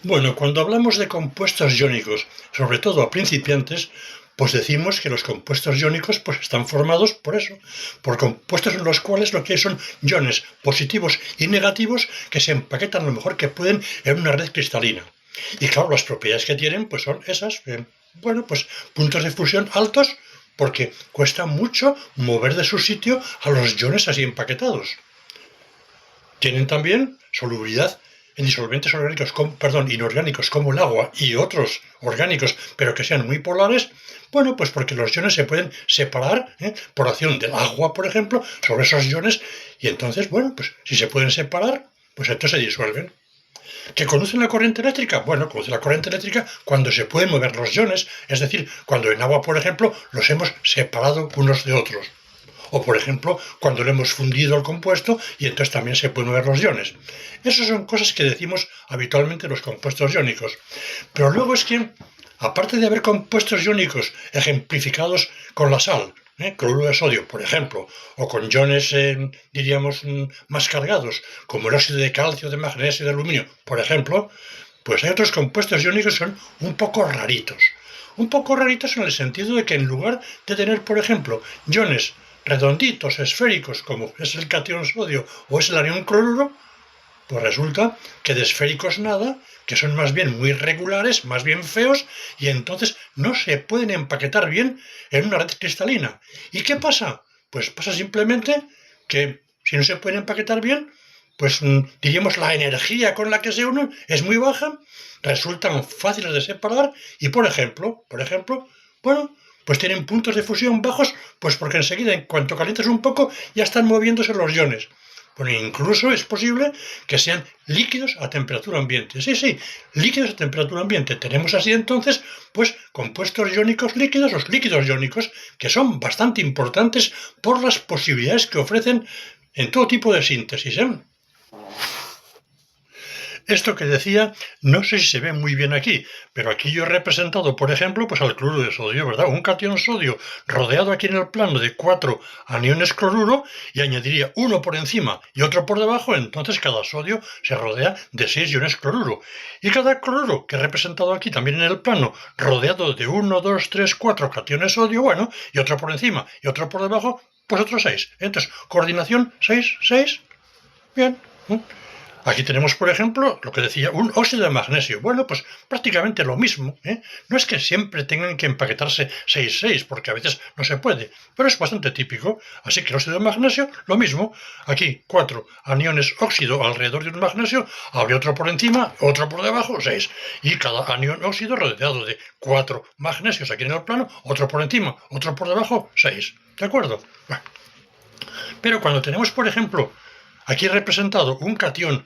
Bueno, cuando hablamos de compuestos iónicos, sobre todo a principiantes, pues decimos que los compuestos iónicos pues están formados por eso, por compuestos en los cuales lo que hay son iones positivos y negativos que se empaquetan lo mejor que pueden en una red cristalina. Y claro, las propiedades que tienen pues son esas, bueno, pues puntos de fusión altos porque cuesta mucho mover de su sitio a los iones así empaquetados. Tienen también solubilidad en disolventes orgánicos, inorgánicos como el agua y otros orgánicos, pero que sean muy polares. Bueno, pues porque los iones se pueden separar por acción del agua, por ejemplo, sobre esos iones, y entonces, bueno, pues si se pueden separar, pues entonces se disuelven. ¿Que conducen la corriente eléctrica? Bueno, conduce la corriente eléctrica cuando se pueden mover los iones, es decir, cuando en agua, por ejemplo, los hemos separado unos de otros. O, por ejemplo, cuando le hemos fundido el compuesto y entonces también se pueden ver los iones. Esas son cosas que decimos habitualmente los compuestos iónicos. Pero luego es que, aparte de haber compuestos iónicos ejemplificados con la sal, cloruro de sodio, por ejemplo, o con iones, diríamos, más cargados, como el óxido de calcio, de magnesio, de aluminio, por ejemplo, pues hay otros compuestos iónicos que son un poco raritos. Un poco raritos en el sentido de que en lugar de tener, por ejemplo, iones redonditos, esféricos, como es el catión sodio o es el anión cloruro, pues resulta que de esféricos nada, que son más bien muy regulares, más bien feos, y entonces no se pueden empaquetar bien en una red cristalina. ¿Y qué pasa? Pues pasa simplemente que si no se pueden empaquetar bien, pues diríamos la energía con la que se unen es muy baja, resultan fáciles de separar y bueno, pues tienen puntos de fusión bajos, pues porque enseguida, en cuanto calientas un poco, ya están moviéndose los iones. Bueno, incluso es posible que sean líquidos a temperatura ambiente. Sí, sí, líquidos a temperatura ambiente. Tenemos así entonces, pues, compuestos iónicos líquidos, los líquidos iónicos, que son bastante importantes por las posibilidades que ofrecen en todo tipo de síntesis. Esto que decía, no sé si se ve muy bien aquí, pero aquí yo he representado, por ejemplo, pues al cloruro de sodio, ¿verdad? Un catión sodio rodeado aquí en el plano de 4 aniones cloruro y añadiría uno por encima y otro por debajo, entonces cada sodio se rodea de 6 iones cloruro. Y cada cloruro que he representado aquí también en el plano, rodeado de 1, 2, 3, 4 cationes sodio, bueno, y otro por encima y otro por debajo, pues otros 6. Entonces, coordinación 6, 6, bien. Aquí tenemos, por ejemplo, lo que decía, un óxido de magnesio. Bueno, pues prácticamente lo mismo. No es que siempre tengan que empaquetarse 6,6, porque a veces no se puede, pero es bastante típico. Así que el óxido de magnesio, lo mismo. Aquí 4 aniones óxido alrededor de un magnesio, habría otro por encima, otro por debajo, 6. Y cada anión óxido rodeado de 4 magnesios aquí en el plano, otro por encima, otro por debajo, 6. ¿De acuerdo? Bueno. Pero cuando tenemos, por ejemplo, aquí representado un catión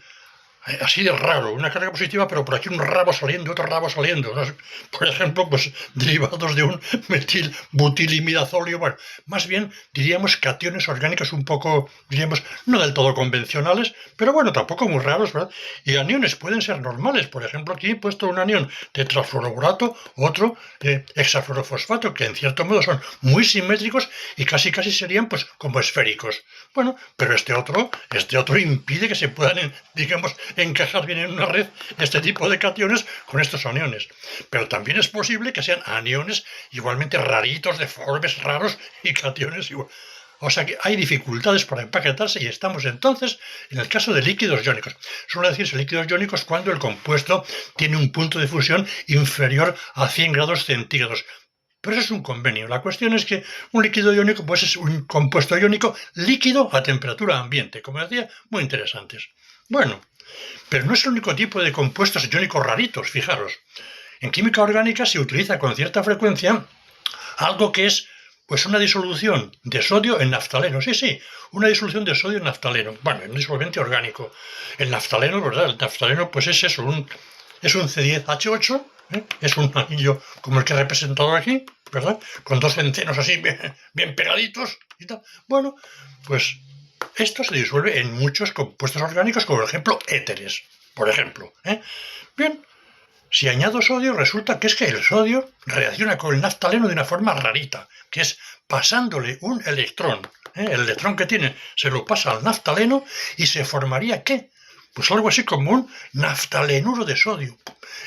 así de raro, una carga positiva, pero por aquí un rabo saliendo, otro rabo saliendo. ¿No? Por ejemplo, pues derivados de un metilbutilimidazoio. Bueno, más bien diríamos cationes orgánicos un poco, diríamos, no del todo convencionales, pero bueno, tampoco muy raros, ¿verdad? Y aniones pueden ser normales. Por ejemplo, aquí he puesto un anión tetrafluoroborato, otro hexafluorofosfato, que en cierto modo son muy simétricos y casi serían pues como esféricos. Bueno, pero este otro impide que se puedan, digamos, encajar bien en una red este tipo de cationes con estos aniones. Pero también es posible que sean aniones igualmente raritos, deformes, raros y cationes igual. O sea que hay dificultades para empaquetarse y estamos entonces en el caso de líquidos iónicos. Suele decirse líquidos iónicos cuando el compuesto tiene un punto de fusión inferior a 100 grados centígrados. Pero eso es un convenio. La cuestión es que un líquido iónico pues es un compuesto iónico líquido a temperatura ambiente. Como decía, muy interesantes. Bueno, pero no es el único tipo de compuestos iónicos raritos, fijaros. En química orgánica se utiliza con cierta frecuencia algo que es pues una disolución de sodio en naftaleno. Sí, sí, una disolución de sodio en naftaleno. Bueno, en un disolvente orgánico. El naftaleno, ¿verdad? El naftaleno pues es eso, es un C10H8, es un anillo como el que he representado aquí, ¿verdad? Con dos enteros así bien pegaditos y tal. Bueno, pues esto se disuelve en muchos compuestos orgánicos, como por ejemplo éteres, por ejemplo. Bien, si añado sodio, resulta que es que el sodio reacciona con el naftaleno de una forma rarita, que es pasándole un electrón. El electrón que tiene se lo pasa al naftaleno y se formaría ¿qué? Pues algo así como un naftalenuro de sodio.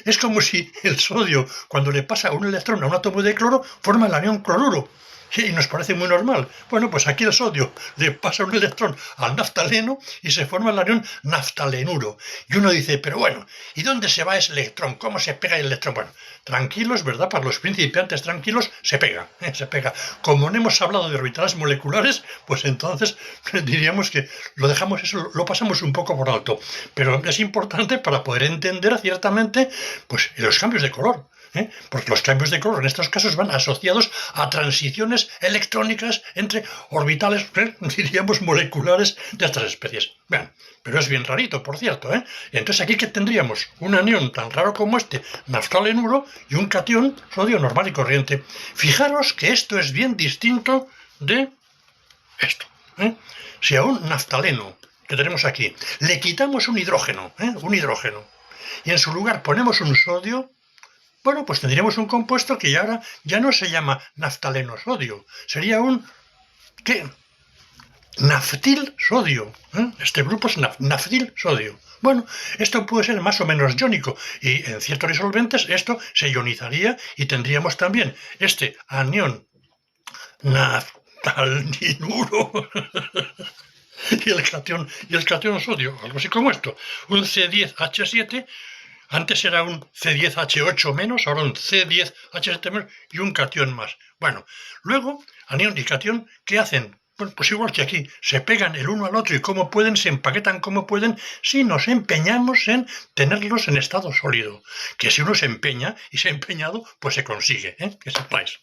Es como si el sodio, cuando le pasa un electrón a un átomo de cloro, forma el anión cloruro. Y nos parece muy normal. Bueno, pues aquí el sodio le pasa un electrón al naftaleno y se forma el anión naftalenuro. Y uno dice, pero bueno, ¿y dónde se va ese electrón? ¿Cómo se pega el electrón? Bueno, tranquilos, ¿verdad? Para los principiantes tranquilos, se pega, se pega. Como no hemos hablado de orbitales moleculares, pues entonces diríamos que lo dejamos eso, lo pasamos un poco por alto. Pero es importante para poder entender ciertamente pues, los cambios de color. Porque los cambios de color en estos casos van asociados a transiciones electrónicas entre orbitales, diríamos, moleculares de estas especies. Bien, pero es bien rarito, por cierto. Entonces aquí que tendríamos un anión tan raro como este, naftalenuro, y un catión, sodio normal y corriente. Fijaros que esto es bien distinto de esto. Si a un naftaleno que tenemos aquí le quitamos un hidrógeno, y en su lugar ponemos un sodio, bueno, pues tendríamos un compuesto que ahora ya no se llama naftaleno-sodio, sería un ¿qué? Naftil-sodio. Este grupo es naftil-sodio. Bueno, esto puede ser más o menos iónico y en ciertos disolventes esto se ionizaría y tendríamos también este anión naftalinuro y el catión sodio, algo así como esto, un C10H7. Antes era un C10H8 menos, ahora un C10H7 menos y un catión más. Bueno, luego, anión y catión, ¿qué hacen? Bueno, pues igual que aquí, se pegan el uno al otro y como pueden, se empaquetan como pueden, si nos empeñamos en tenerlos en estado sólido. Que si uno se empeña y se ha empeñado, pues se consigue, que sepáis.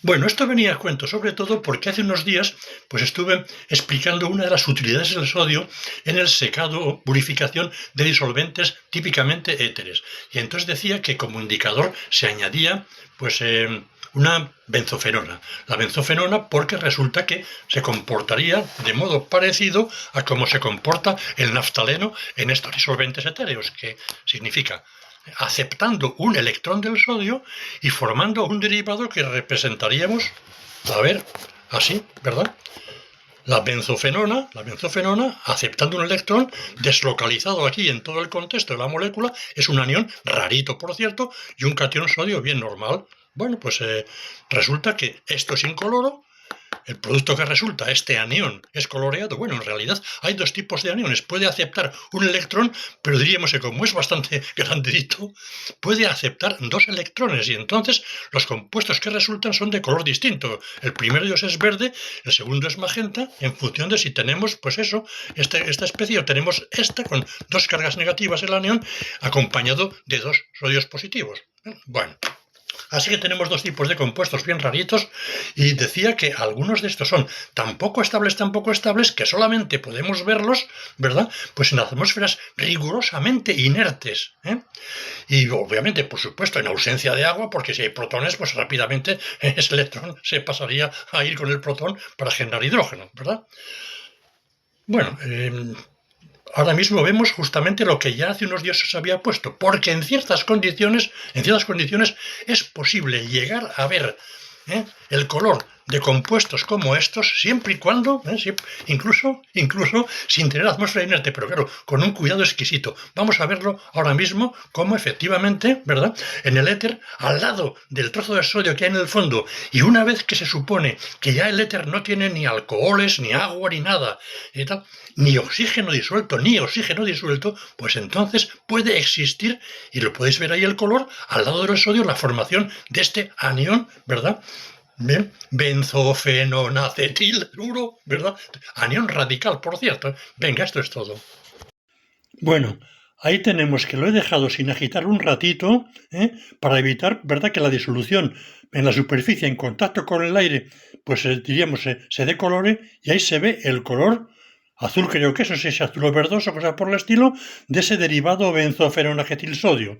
Bueno, esto venía a cuento sobre todo porque hace unos días pues estuve explicando una de las utilidades del sodio en el secado o purificación de disolventes típicamente éteres. Y entonces decía que como indicador se añadía pues una benzofenona. La benzofenona porque resulta que se comportaría de modo parecido a cómo se comporta el naftaleno en estos disolventes etéreos, que significa aceptando un electrón del sodio y formando un derivado que representaríamos, a ver, así, ¿verdad? La benzofenona, aceptando un electrón deslocalizado aquí en todo el contexto de la molécula, es un anión rarito, por cierto, y un catión sodio bien normal. Bueno, pues resulta que esto es incoloro. El producto que resulta, este anión, es coloreado. Bueno, en realidad hay dos tipos de aniones. Puede aceptar un electrón, pero diríamos que como es bastante grandecito, puede aceptar dos electrones y entonces los compuestos que resultan son de color distinto. El primero de ellos es verde, el segundo es magenta, en función de si tenemos, pues eso, esta especie o tenemos esta con dos cargas negativas el anión acompañado de dos sodios positivos. Bueno. Así que tenemos dos tipos de compuestos bien raritos y decía que algunos de estos son tan poco estables que solamente podemos verlos, ¿verdad? Pues en atmósferas rigurosamente inertes. Y obviamente, por supuesto, en ausencia de agua, porque si hay protones, pues rápidamente ese electrón se pasaría a ir con el protón para generar hidrógeno, ¿verdad? Bueno, ahora mismo vemos justamente lo que ya hace unos días os había puesto, porque en ciertas condiciones es posible llegar a ver el color de compuestos como estos, siempre y cuando, incluso sin tener atmósfera inerte, pero claro, con un cuidado exquisito. Vamos a verlo ahora mismo como efectivamente, ¿verdad? En el éter, al lado del trozo de sodio que hay en el fondo, y una vez que se supone que ya el éter no tiene ni alcoholes, ni agua, ni nada, ni oxígeno disuelto, pues entonces puede existir, y lo podéis ver ahí el color, al lado del sodio, la formación de este anión, ¿verdad? Bien, benzofenonacetiluro, ¿verdad? Anión radical, por cierto. Venga, esto es todo. Bueno, ahí tenemos que lo he dejado sin agitar un ratito, para evitar, ¿verdad?, que la disolución en la superficie en contacto con el aire, pues diríamos, se decolore, y ahí se ve el color azul, creo que eso es ese azul verdoso, cosa por el estilo, de ese derivado benzofenonacetilsodio.